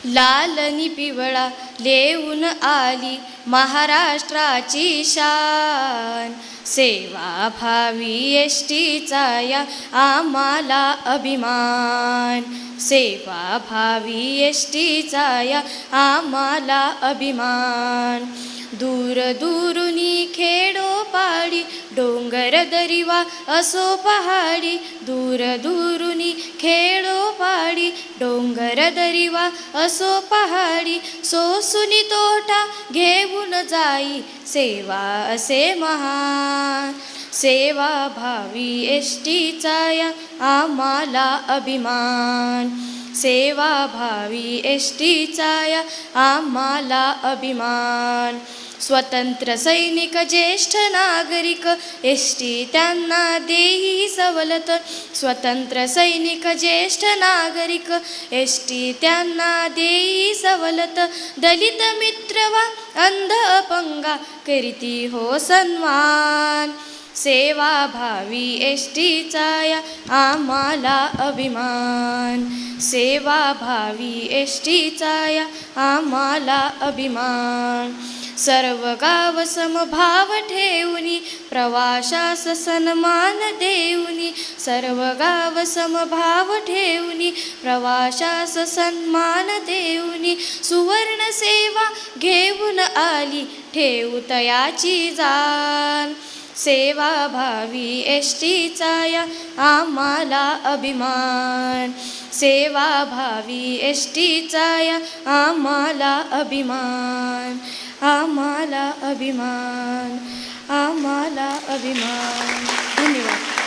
लालनी पिवळा लेऊन आली महाराष्ट्राची शान, सेवाभावी एसटीचा या आम्हाला अभिमान, सेवाभावी एसटीचा या आम्हाला अभिमान. दूर दूरुनी खेडोपाडी डोंगर दरिवा असो पहाडी, दूर दूरुनी खेडोपाडी डोंगर दरिवा असो पहाडी, सोसुनी तोटा घेऊन जाई सेवा असे महान, सेवाभावी एसटीचा या आम्हाला अभिमान, सेवाभावी एसटीचा या आम्हाला अभिमान. स्वतंत्र सैनिक ज्येष्ठ नागरिक एसटी त्यांना देई सवलत, स्वतंत्र सैनिक ज्येष्ठ नागरिक एसटी त्यांना देई सवलत. दलित मित्र वा अंध अपंगा करीती हो सन्मान, सेवाभावी एसटीचा या आम्हाला अभिमान, सेवाभावी एसटीचा या आम्हाला अभिमान. सर्व गाव समभाव ठेवूनी प्रवाशास सन्मान देऊनी, सर्व गाव समभाव ठेवूनी प्रवाशास सन्मान देऊनी, सुवर्ण सेवा घेऊन आली ठेवू तयाची जाण, सेवाभावी एसटीचा या आम्हाला अभिमान, सेवाभावी एसटीचा या आम्हाला अभिमान, आम्हाला अभिमान, आम्हाला अभिमान. धन्यवाद.